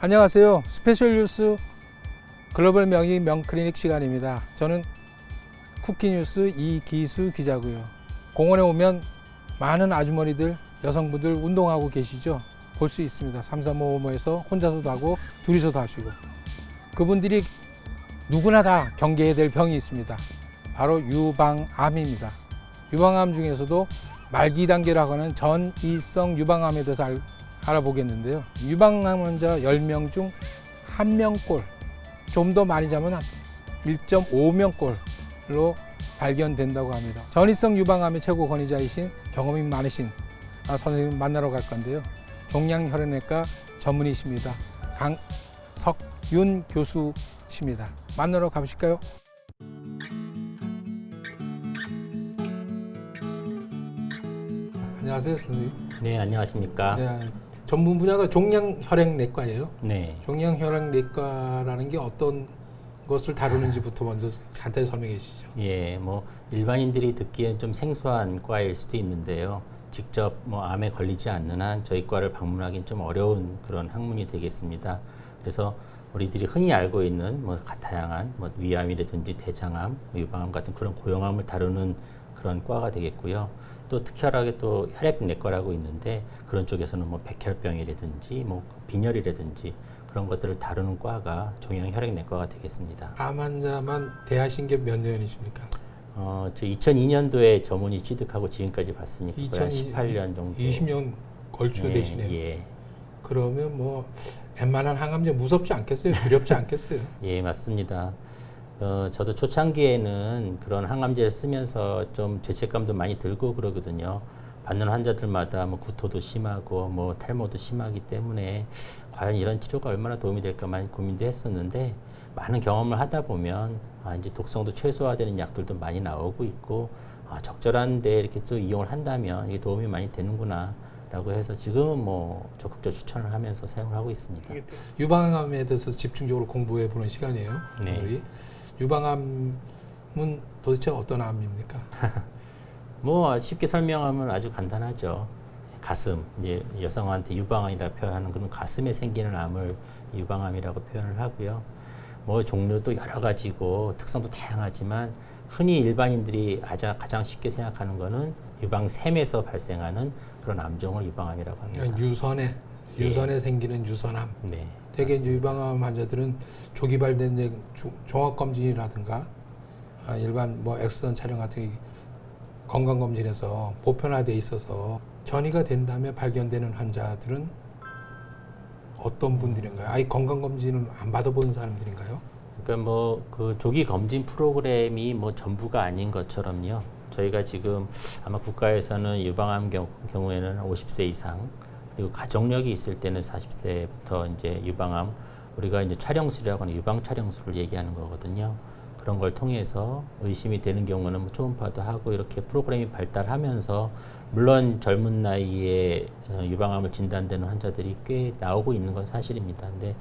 안녕하세요. 스페셜 뉴스 글로벌 명의 명클리닉 시간입니다. 저는 쿠키뉴스 이기수 기자고요. 공원에 오면 많은 아주머니들, 여성분들 운동하고 계시죠? 볼 수 있습니다. 삼삼오오에서 혼자서도 하고 둘이서도 하시고. 그분들이 누구나 다 경계해야 될 병이 있습니다. 바로 유방암입니다. 유방암 중에서도 말기 단계라고 하는 전이성 유방암에 대해서 알아보겠는데요. 유방암 환자 10명 중 1명꼴, 좀 더 많이 자면 1.5명꼴로 발견된다고 합니다. 전이성 유방암의 최고 권위자이신 경험이 많으신 선생님 만나러 갈 건데요. 종양혈액내과 전문의십니다. 강석윤 교수십니다. 만나러 가보실까요? 안녕하세요, 선생님. 네, 안녕하십니까. 네, 전문 분야가 종양혈액내과예요. 네. 종양혈액내과라는 게 어떤 것을 다루는지부터 먼저 간단히 설명해 주시죠. 예, 뭐 일반인들이 듣기엔 좀 생소한 과일 수도 있는데요. 직접 뭐 암에 걸리지 않는 한 저희 과를 방문하기는 좀 어려운 그런 학문이 되겠습니다. 그래서 우리들이 흔히 알고 있는 뭐 다양한 뭐 위암이라든지 대장암, 유방암 같은 그런 고형암을 다루는 그런 과가 되겠고요. 또 특별하게 또 혈액내과라고 있는데 그런 쪽에서는 뭐 백혈병이라든지 뭐 빈혈이라든지 그런 것들을 다루는 과가 종양혈액내과가 되겠습니다. 암 환자만 대하신 게 몇 년이십니까? 저 2002년도에 전문의 취득하고 지금까지 봤으니까 18년 정도. 20년 걸쳐 되시네요. 예. 그러면 뭐 웬만한 항암제 무섭지 않겠어요? 두렵지 않겠어요? 예, 맞습니다. 저도 초창기에는 그런 항암제를 쓰면서 좀 죄책감도 많이 들고 그러거든요. 받는 환자들마다 뭐 구토도 심하고 뭐 탈모도 심하기 때문에 과연 이런 치료가 얼마나 도움이 될까 많이 고민도 했었는데 많은 경험을 하다 보면 이제 독성도 최소화되는 약들도 많이 나오고 있고 적절한데 이렇게 또 이용을 한다면 이게 도움이 많이 되는구나 라고 해서 지금은 뭐 적극적으로 추천을 하면서 사용을 하고 있습니다. 유방암에 대해서 집중적으로 공부해 보는 시간이에요. 네. 우리 유방암은 도대체 어떤 암입니까? 뭐 쉽게 설명하면 아주 간단하죠. 가슴, 이제 여성한테 유방암이라 표현하는 그런 가슴에 생기는 암을 유방암이라고 표현을 하고요. 뭐 종류도 여러 가지고 특성도 다양하지만 흔히 일반인들이 가장 쉽게 생각하는 거는 유방샘에서 발생하는 그런 암종을 유방암이라고 합니다. 유선에 생기는 유선암. 네. 대개 이제 유방암 환자들은 조기 발견된 종합 검진이라든가 일반 뭐 엑스선 촬영 같은 건강 검진에서 보편화돼 있어서 전이가 된 다음에 발견되는 환자들은 어떤 분들인가요? 아예 건강 검진은 안 받아본 사람들인가요? 그러니까 뭐 그 조기 검진 프로그램이 뭐 전부가 아닌 것처럼요. 저희가 지금 아마 국가에서는 유방암 경우에는 50세 이상 그리고 가족력이 있을 때는 40세부터 이제 유방암 우리가 이제 촬영술이라고 하는 유방 촬영술을 얘기하는 거거든요. 그런 걸 통해서 의심이 되는 경우는 뭐 초음파도 하고 이렇게 프로그램이 발달하면서 물론 젊은 나이에 유방암을 진단되는 환자들이 꽤 나오고 있는 건 사실입니다. 근데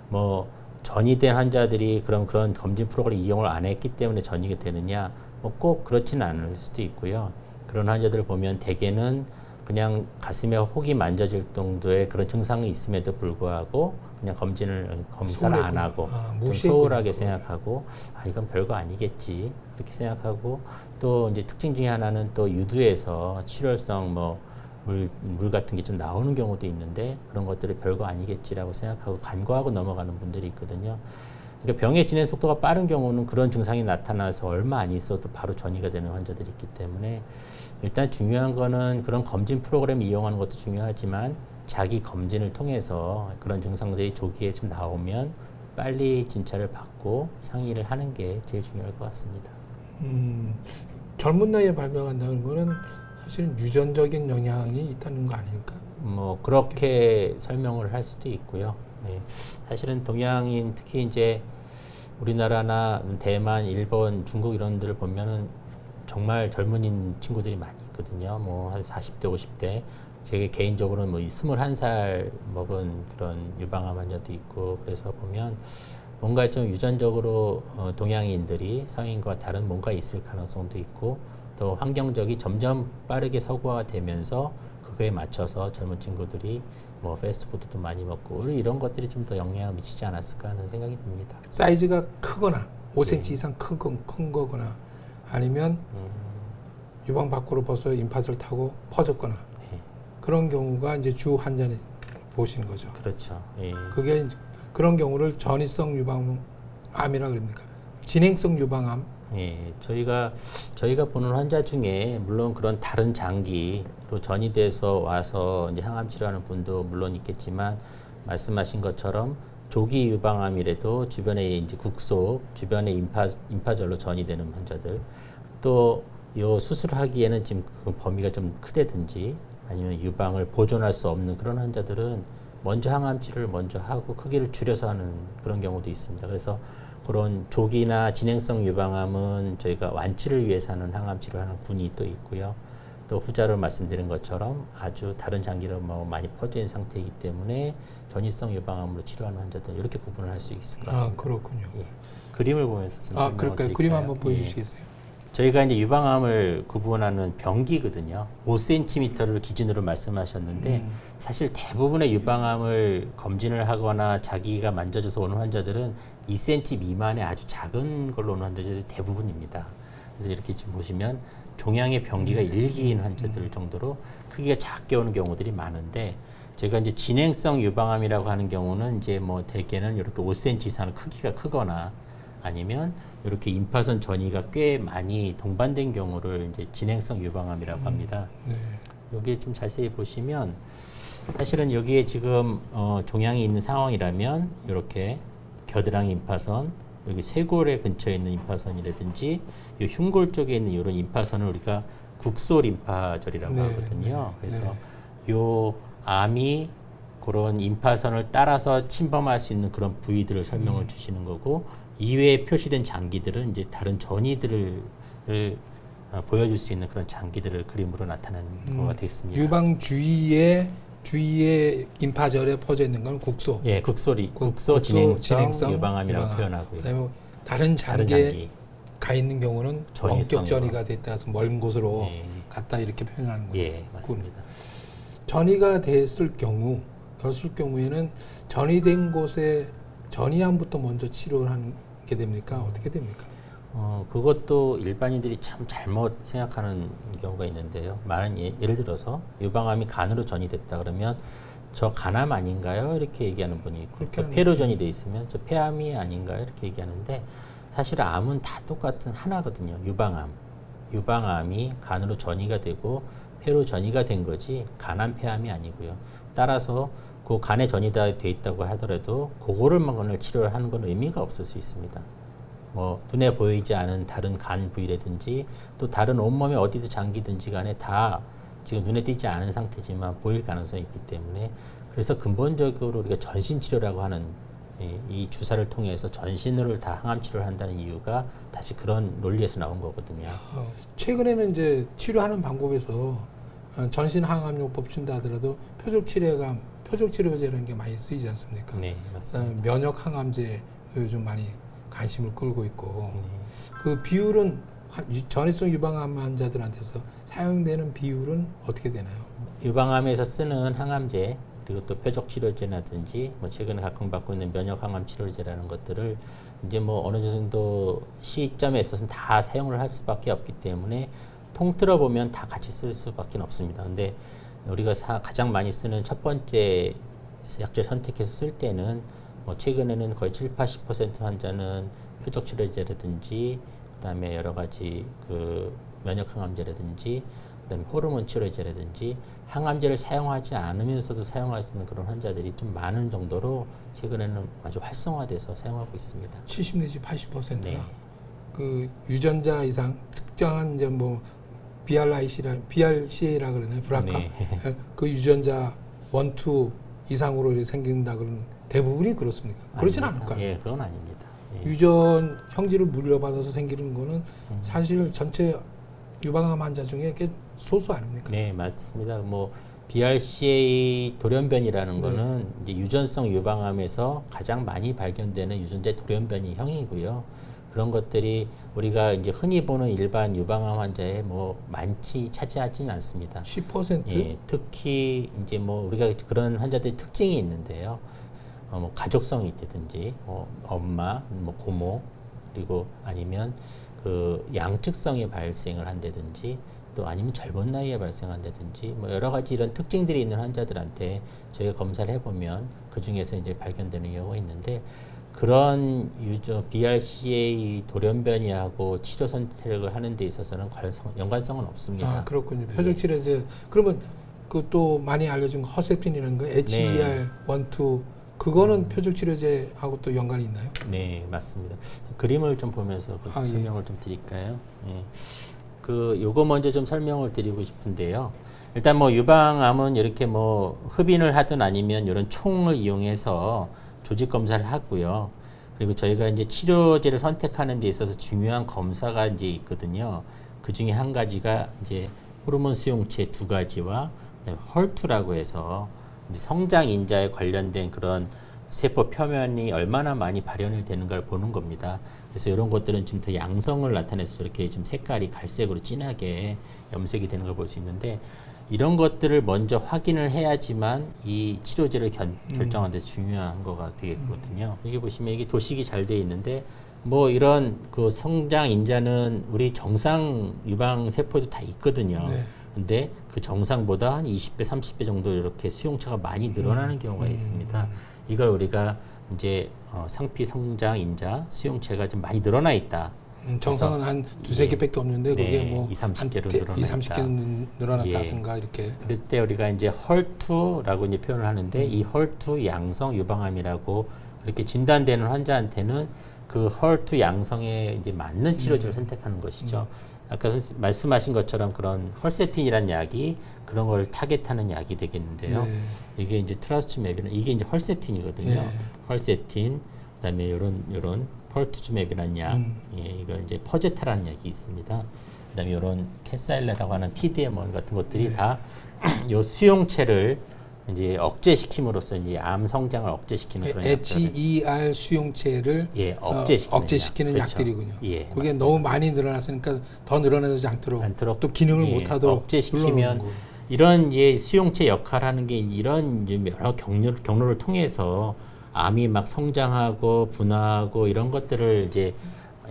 뭐 전이된 환자들이 그런 검진 프로그램 이용을 안 했기 때문에 전이게 되느냐 뭐 꼭 그렇지는 않을 수도 있고요. 그런 환자들을 보면 대개는 그냥 가슴에 혹이 만져질 정도의 그런 증상이 있음에도 불구하고 그냥 검사를 안 하고 좀 소홀하게 생각하고 이건 별거 아니겠지 그렇게 생각하고 또 이제 특징 중에 하나는 또 유두에서 출혈성 물 같은 게 좀 나오는 경우도 있는데 그런 것들이 별거 아니겠지라고 생각하고 간과하고 넘어가는 분들이 있거든요. 그러니까 병의 진행 속도가 빠른 경우는 그런 증상이 나타나서 얼마 안 있어도 바로 전이가 되는 환자들이 있기 때문에 일단 중요한 거는 그런 검진 프로그램 이용하는 것도 중요하지만 자기 검진을 통해서 그런 증상들이 조기에 좀 나오면 빨리 진찰을 받고 상의를 하는 게 제일 중요할 것 같습니다. 젊은 나이에 발병한다는 거는 사실은 유전적인 영향이 있다는 거 아닐까? 뭐 그렇게 설명을 할 수도 있고요. 네. 사실은 동양인 특히 이제 우리나라나 대만, 일본, 중국 이런 데를 보면은 정말 젊은인 친구들이 많이 있거든요. 뭐 한 40대, 50대. 제가 개인적으로는 뭐 21살 먹은 그런 유방암 환자도 있고 그래서 보면 뭔가 좀 유전적으로 동양인들이 성인과 다른 뭔가 있을 가능성도 있고 또 환경적이 점점 빠르게 서구화가 되면서 그 그거에 맞춰서 젊은 친구들이 뭐 패스트푸드도 많이 먹고 이런 것들이 좀 더 영향을 미치지 않았을까 하는 생각이 듭니다. 사이즈가 크거나 5cm 이상 큰 거거나 아니면 유방 밖으로 벗어 임팟을 타고 퍼졌거나 네. 그런 경우가 이제 주 환자는 보시는 거죠. 그렇죠. 예. 그게 이제 그런 경우를 전이성 유방암이라 그럽니까? 진행성 유방암. 예, 저희가 보는 환자 중에 물론 그런 다른 장기로 전이돼서 와서 이제 항암 치료하는 분도 물론 있겠지만 말씀하신 것처럼 조기 유방암이라도 주변에 이제 국소, 주변에 임파절로 전이되는 환자들, 또 요 수술하기에는 지금 그 범위가 좀 크다든지 아니면 유방을 보존할 수 없는 그런 환자들은 먼저 항암 치료를 먼저 하고 크기를 줄여서 하는 그런 경우도 있습니다. 그래서 그런 조기나 진행성 유방암은 저희가 완치를 위해서 하는 항암 치료를 하는 군이 또 있고요. 또 후자로 말씀드린 것처럼 아주 다른 장기로 뭐 많이 퍼져 있는 상태이기 때문에 전이성 유방암으로 치료하는 환자들 이렇게 구분을 할 수 있을 것 같습니다. 아, 그렇군요. 예. 그림을 보면서 좀 설명을 그럴까요? 드릴까요? 그림 한번 예. 보여주시겠어요? 저희가 이제 유방암을 구분하는 병기거든요. 5cm를 기준으로 말씀하셨는데 사실 대부분의 유방암을 검진을 하거나 자기가 만져져서 오는 환자들은 2cm 미만의 아주 작은 걸로 오는 환자들이 대부분입니다. 그래서 이렇게 지금 보시면 종양의 병기가 일기인 환자들 정도로 크기가 작게 오는 경우들이 많은데 제가 이제 진행성 유방암이라고 하는 경우는 이제 뭐 대개는 이렇게 5cm 이상 크기가 크거나 아니면 이렇게 임파선 전이가 꽤 많이 동반된 경우를 이제 진행성 유방암이라고 합니다. 네. 여기에 좀 자세히 보시면 사실은 여기에 지금 종양이 있는 상황이라면 이렇게 겨드랑이 임파선, 여기 쇄골의 근처에 있는 임파선이라든지 이 흉골 쪽에 있는 이런 임파선을 우리가 국소 림파절이라고 네, 하거든요. 네, 그래서 요 암이 그런 임파선을 따라서 침범할 수 있는 그런 부위들을 설명을 주시는 거고 이외에 표시된 장기들은 이제 다른 전이들을 보여줄 수 있는 그런 장기들을 그림으로 나타내는 거가 되겠습니다. 유방 주위에 임파절에 퍼져 있는 건 국소. 예, 국소 진행성 유방암이라고 표현하고요. 그다음에 다른 장기에 가 있는 경우는 원격 전이가 됐다 해서 먼 곳으로 예. 갔다 이렇게 표현하는 거예요. 예, 맞습니다. 전이가 됐을 경우에는 전이된 곳에 전이암부터 먼저 치료를 하게 됩니까? 어떻게 됩니까? 그것도 일반인들이 참 잘못 생각하는 경우가 있는데요. 예를 들어서 유방암이 간으로 전이됐다 그러면 저 간암 아닌가요? 이렇게 얘기하는 분이 있고 또 폐로 전이돼 있으면 저 폐암이 아닌가요? 이렇게 얘기하는데 사실 암은 다 똑같은 하나거든요. 유방암이 간으로 전이가 되고 폐로 전이가 된 거지 간암 폐암이 아니고요. 따라서 그 간에 전이가 돼 있다고 하더라도 그거를 치료를 하는 건 의미가 없을 수 있습니다. 뭐 눈에 보이지 않은 다른 간 부위라든지 또 다른 온몸의 어디든 장기든지 간에 다 지금 눈에 띄지 않은 상태지만 보일 가능성이 있기 때문에 그래서 근본적으로 우리가 전신 치료라고 하는 이 주사를 통해서 전신을 다 항암 치료를 한다는 이유가 다시 그런 논리에서 나온 거거든요. 최근에는 이제 치료하는 방법에서 전신 항암요법 쓴다 하더라도 표적 치료제라는 게 많이 쓰이지 않습니까? 네, 맞습니다. 면역 항암제 요즘 많이 관심을 끌고 있고 네. 그 비율은 전이성 유방암 환자들한테서 사용되는 비율은 어떻게 되나요? 유방암에서 쓰는 항암제 그리고 또 표적 치료제라든지 뭐 최근에 각광받고 있는 면역 항암 치료제라는 것들을 이제 뭐 어느 정도 시점에 있어서는 다 사용을 할 수밖에 없기 때문에 통틀어 보면 다 같이 쓸 수밖에 없습니다. 근데 우리가 가장 많이 쓰는 첫 번째 약제 선택해서 쓸 때는 뭐 최근에는 거의 70~80% 환자는 표적 치료제라든지 그다음에 여러 가지 그 면역 항암제라든지 그다음에 호르몬 치료제라든지 항암제를 사용하지 않으면서도 사용할 수 있는 그런 환자들이 좀 많은 정도로 최근에는 아주 활성화돼서 사용하고 있습니다. 70 내지 80%나 네. 그 유전자 이상 특정한 이제 뭐 BRCA라 그러나요? 브라카 네. 그 유전자 1, 2 이상으로 이렇게 생긴다 그러는 대부분이 그렇습니까? 그렇진 아닙니다. 않을까요? 예, 그건 아닙니다. 예. 유전 형질을 물려받아서 생기는 거는 사실 전체 유방암 환자 중에 꽤 소수 아닙니까? 네, 맞습니다. 뭐 BRCA 돌연변이라는 거는 이제 유전성 유방암에서 가장 많이 발견되는 유전자 돌연변이 형이고요. 그런 것들이 우리가 이제 흔히 보는 일반 유방암 환자에 뭐 많이 차지하지는 않습니다. 10%? 예, 특히 이제 뭐 우리가 그런 환자들이 특징이 있는데요. 뭐 가족성이 있다든지, 엄마, 뭐 고모, 그리고 아니면 그 양측성이 발생을 한다든지, 또 아니면 젊은 나이에 발생한다든지, 뭐 여러 가지 이런 특징들이 있는 환자들한테 저희가 검사를 해보면 그 중에서 이제 발견되는 경우가 있는데, 그런 BRCA 돌연변이하고 치료 선택을 하는 데 있어서는 연관성은 없습니다. 아, 그렇군요. 표적 치료제. 그러면 그 또 많이 알려진 허세핀이라는 거, HER1, 그거는 표적 치료제하고 또 연관이 있나요? 네, 맞습니다. 그림을 좀 보면서 예. 설명을 좀 드릴까요? 예. 요거 먼저 좀 설명을 드리고 싶은데요. 일단 뭐 유방암은 이렇게 뭐 흡인을 하든 아니면 이런 총을 이용해서 조직 검사를 하고요. 그리고 저희가 이제 치료제를 선택하는 데 있어서 중요한 검사가 이제 있거든요. 그 중에 한 가지가 이제 호르몬 수용체 2가지와 그다음에 헐투라고 해서 이제 성장 인자에 관련된 그런 세포 표면이 얼마나 많이 발현이 되는 걸 보는 겁니다. 그래서 이런 것들은 지금 더 양성을 나타내서 저렇게 지금 색깔이 갈색으로 진하게 염색이 되는 걸 볼 수 있는데, 이런 것들을 먼저 확인을 해야지만 이 치료제를 결정하는 데 중요한 거가 되겠거든요. 여기 보시면 이게 도식이 잘 돼 있는데, 뭐 이런 그 성장 인자는 우리 정상 유방 세포도 다 있거든요. 네. 근데 그 정상보다 한 20배, 30배 정도 이렇게 수용체가 많이 늘어나는 경우가 있습니다. 이걸 우리가 이제 상피 성장 인자 수용체가 좀 많이 늘어나 있다. 정상은 한 두세 개밖에 없는데 그게 뭐 20, 30개로 늘어나 20, 30개 늘어났다든가 예. 이렇게. 그럴 때 우리가 이제 헐투라고 이제 표현을 하는데, 이 헐투 양성 유방암이라고 그렇게 진단되는 환자한테는 그 헐투 양성에 이제 맞는 치료제를 선택하는 것이죠. 아까 말씀하신 것처럼 그런 헐세틴이라는 약이 그런 걸 타겟하는 약이 되겠는데요. 네. 이게 이제 트라스투맵이라는, 이게 이제 헐세틴이거든요. 네. 헐세틴, 그다음에 요런 펄투즈맵이라는 약, 예, 이거 이제 퍼제타라는 약이 있습니다. 그다음에 요런 캐사일레라고 하는 TDM1 같은 것들이 다 요 수용체를 이제 억제시킴으로써 이제 암 성장을 억제시키는 그런 HER 수용체를 억제시키는 그렇죠. 약들이군요. 예, 그게 맞습니다. 너무 많이 늘어났으니까 더 늘어나지 않도록 또 기능을 예, 못하도록 억제시키면 이런 이제 수용체 역할하는 게 이런 이제 여러 경로를 통해서 암이 막 성장하고 분화하고 이런 것들을 이제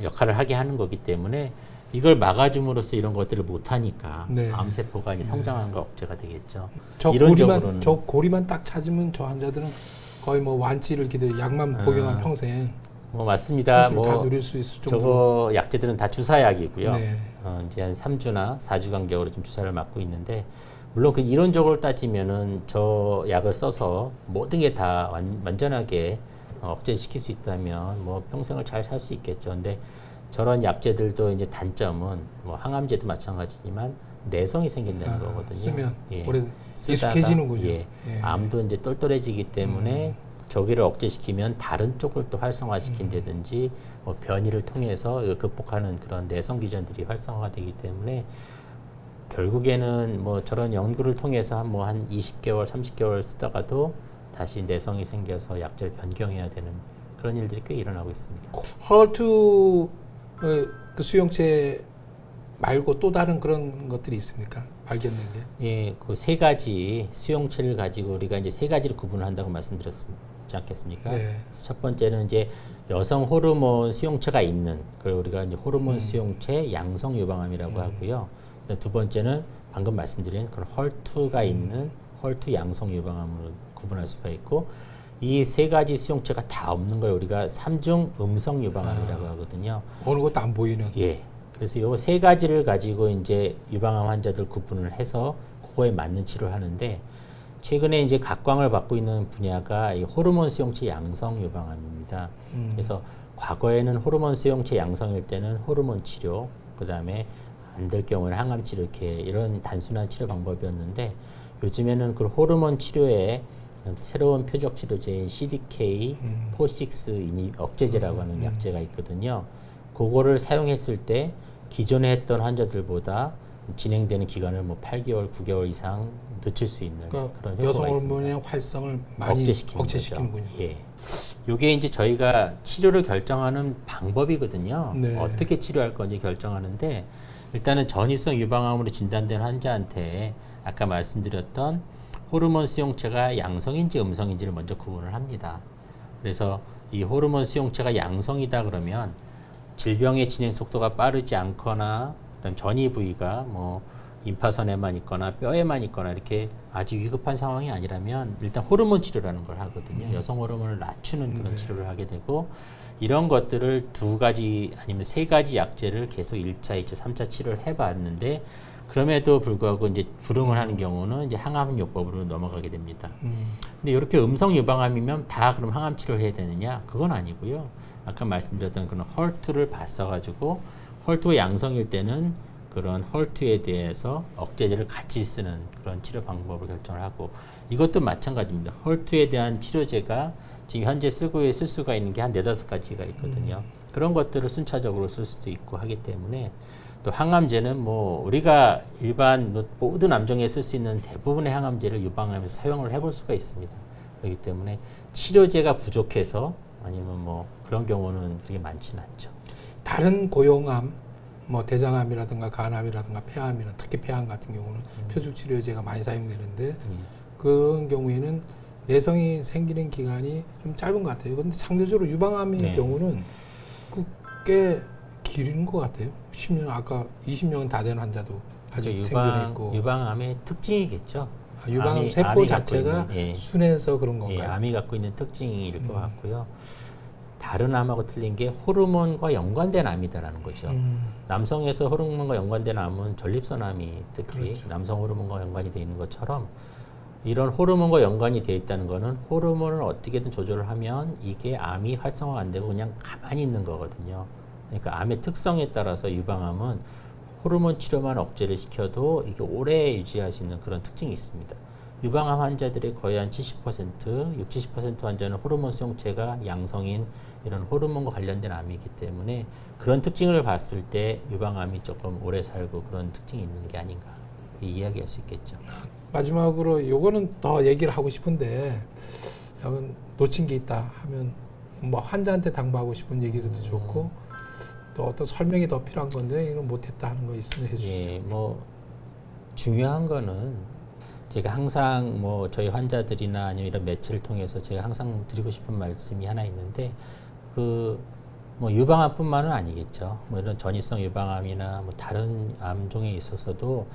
역할을 하게 하는 거기 때문에, 이걸 막아줌으로써 이런 것들을 못하니까 네. 암세포가 이제 성장하는 거 억제가 되겠죠. 저 고리만 딱 찾으면 저 환자들은 거의 뭐 완치를 기대, 약만 복용한 평생 뭐 맞습니다. 다 누릴 수 있을 정도로. 저거 약제들은 다 주사약이고요. 네. 이제 한 3주나 4주 간격으로 좀 주사를 맞고 있는데, 물론 그 이론적으로 따지면은 저 약을 써서 모든 게 다 완전하게 억제시킬 수 있다면 뭐 평생을 잘 살 수 있겠죠. 근데 저런 약제들도 이제 단점은 뭐 항암제도 마찬가지지만 내성이 생긴다는 거거든요. 쓰면 예. 오래 쓰다가, 익숙해지는군요. 예. 예. 암도 이제 똘똘해지기 때문에 저기를 억제시키면 다른 쪽을 또 활성화시킨다든지 뭐 변이를 통해서 이걸 극복하는 그런 내성 기전들이 활성화가 되기 때문에, 결국에는 뭐 저런 연구를 통해서 한 20개월, 30개월 쓰다가도 다시 내성이 생겨서 약제를 변경해야 되는 그런 일들이 꽤 일어나고 있습니다. 헐투 그 수용체 말고 또 다른 그런 것들이 있습니까? 발견된 게? 예, 그 세 가지 수용체를 가지고 우리가 이제 세 가지로 구분을 한다고 말씀드렸지 않겠습니까? 네. 첫 번째는 이제 여성 호르몬 수용체가 있는, 그걸 우리가 이제 호르몬 수용체 양성 유방암이라고 하고요. 두 번째는 방금 말씀드린 그런 헐투가 있는 헐투 양성 유방암으로 구분할 수가 있고, 이 세 가지 수용체가 다 없는 걸 우리가 삼중 음성 유방암이라고 하거든요. 어느 것도 안 보이는. 예. 그래서 요 세 가지를 가지고 이제 유방암 환자들 구분을 해서 그거에 맞는 치료를 하는데, 최근에 이제 각광을 받고 있는 분야가 이 호르몬 수용체 양성 유방암입니다. 그래서 과거에는 호르몬 수용체 양성일 때는 호르몬 치료, 그 다음에 안 될 경우는 항암 치료, 이렇게 이런 단순한 치료 방법이었는데, 요즘에는 그 호르몬 치료에 새로운 표적 치료제인 CDK4/6 억제제라고 하는 약제가 있거든요. 그거를 사용했을 때 기존에 했던 환자들보다 진행되는 기간을 뭐 8개월, 9개월 이상 늦출 수 있는 그러니까 그런 효과가 여성 있습니다. 호르몬의 활성을 많이 억제시키는군요. 예. 요게 이제 저희가 치료를 결정하는 방법이거든요. 네. 어떻게 치료할 건지 결정하는데 일단은 전이성 유방암으로 진단된 환자한테 아까 말씀드렸던 호르몬 수용체가 양성인지 음성인지를 먼저 구분을 합니다. 그래서 이 호르몬 수용체가 양성이다 그러면 질병의 진행 속도가 빠르지 않거나 그다음 전이 부위가 뭐 임파선에만 있거나 뼈에만 있거나 이렇게 아주 위급한 상황이 아니라면 일단 호르몬 치료라는 걸 하거든요. 여성 호르몬을 낮추는 그런 치료를 하게 되고 이런 것들을 2가지 아니면 3가지 약제를 계속 1차, 2차, 3차 치료를 해봤는데 그럼에도 불구하고 이제 불응을 하는 경우는 이제 항암요법으로 넘어가게 됩니다. 근데 이렇게 음성 유방암이면 다 그럼 항암 치료를 해야 되느냐? 그건 아니고요. 아까 말씀드렸던 그런 헐투를 봤어가지고 헐투가 양성일 때는 그런 헐투에 대해서 억제제를 같이 쓰는 그런 치료 방법을 결정을 하고 이것도 마찬가지입니다. 헐투에 대한 치료제가 지금 현재 쓸 수가 있는 게 한 4-5가지가 있거든요. 그런 것들을 순차적으로 쓸 수도 있고 하기 때문에 또 항암제는 뭐 우리가 일반 모든 암종에 쓸 수 있는 대부분의 항암제를 유방암에서 사용을 해볼 수가 있습니다. 그렇기 때문에 치료제가 부족해서 아니면 뭐 그런 경우는 그렇게 많지는 않죠. 다른 고용암, 뭐 대장암이라든가 간암이라든가 폐암이나 특히 폐암 같은 경우는 표적 치료제가 많이 사용되는데 그런 경우에는 내성이 생기는 기간이 좀 짧은 것 같아요. 그런데 상대적으로 유방암의 네. 경우는 꽤 길은 것 같아요. 10년 아까 20년은 다 된 환자도 아직 생존해 있고. 유방암의 특징이겠죠. 유방암 세포 자체가 예. 순해서 그런 건가요? 예, 암이 갖고 있는 특징일 것 같고요. 다른 암하고 틀린 게 호르몬과 연관된 암이다라는 거죠. 남성에서 호르몬과 연관된 암은 전립선암이 특히 그렇죠. 남성 호르몬과 연관이 되어 있는 것처럼 이런 호르몬과 연관이 되어 있다는 거는 호르몬을 어떻게든 조절을 하면 이게 암이 활성화가 안 되고 그냥 가만히 있는 거거든요. 그러니까 암의 특성에 따라서 유방암은 호르몬 치료만 억제를 시켜도 이게 오래 유지할 수 있는 그런 특징이 있습니다. 유방암 환자들의 거의 한 70%, 60, 70% 환자는 호르몬 수용체가 양성인 이런 호르몬과 관련된 암이기 때문에 그런 특징을 봤을 때 유방암이 조금 오래 살고 그런 특징이 있는 게 아닌가 이야기할 수 있겠죠. 마지막으로 요거는 더 얘기를 하고 싶은데 놓친 게 있다 하면 뭐 환자한테 당부하고 싶은 얘기도 좋고 또 어떤 설명이 더 필요한 건데 이건 못했다 하는 거 있으면 해주시죠. 예, 뭐 중요한 거는 제가 항상 뭐 저희 환자들이나 아니면 이런 매체를 통해서 제가 항상 드리고 싶은 말씀이 하나 있는데 그 뭐 유방암뿐만은 아니겠죠. 뭐 이런 전이성 유방암이나 뭐 다른 암종에 있어서도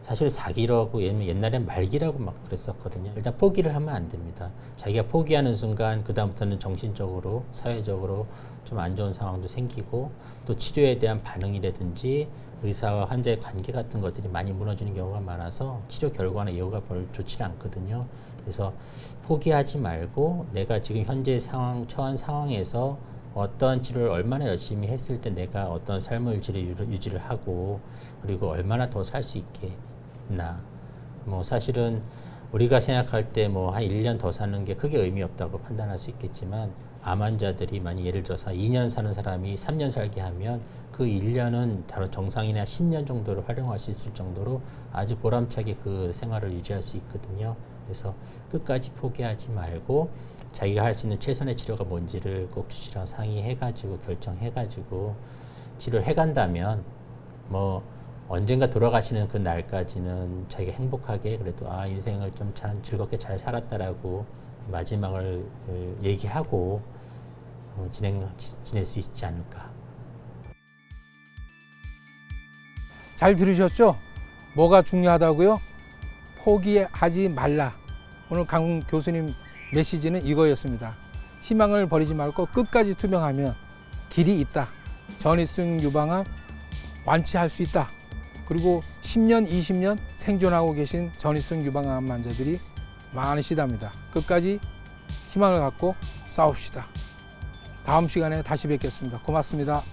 사실 사기라고 옛날엔 말기라고 막 그랬었거든요. 일단 포기를 하면 안 됩니다. 자기가 포기하는 순간 그다음부터는 정신적으로 사회적으로 좀 안 좋은 상황도 생기고 또 치료에 대한 반응이라든지 의사와 환자의 관계 같은 것들이 많이 무너지는 경우가 많아서 치료 결과나 예후가 별로 좋지 않거든요. 그래서 포기하지 말고 내가 지금 현재 처한 상황에서 어떤 치료를 얼마나 열심히 했을 때 내가 어떤 삶의 유지를 하고 그리고 얼마나 더 살 수 있겠나. 뭐 사실은 우리가 생각할 때 뭐 한 1년 더 사는 게 크게 의미 없다고 판단할 수 있겠지만 암 환자들이 만약 예를 들어서 2년 사는 사람이 3년 살게 하면 그 1년은 다른 정상인의 10년 정도를 활용할 수 있을 정도로 아주 보람차게 그 생활을 유지할 수 있거든요. 그래서 끝까지 포기하지 말고 자기가 할 수 있는 최선의 치료가 뭔지를 꼭 주치의랑 상의해가지고 결정해가지고 치료를 해간다면 뭐 언젠가 돌아가시는 그 날까지는 자기가 행복하게 그래도 인생을 좀 참 즐겁게 잘 살았다라고 마지막을 얘기하고 지낼 수 있지 않을까. 잘 들으셨죠? 뭐가 중요하다고요? 포기하지 말라. 오늘 강 교수님 메시지는 이거였습니다. 희망을 버리지 말고 끝까지 투명하면 길이 있다. 전이성 유방암 완치할 수 있다. 그리고 10년, 20년 생존하고 계신 전이성 유방암 환자들이 많으시답니다. 끝까지 희망을 갖고 싸웁시다. 다음 시간에 다시 뵙겠습니다. 고맙습니다.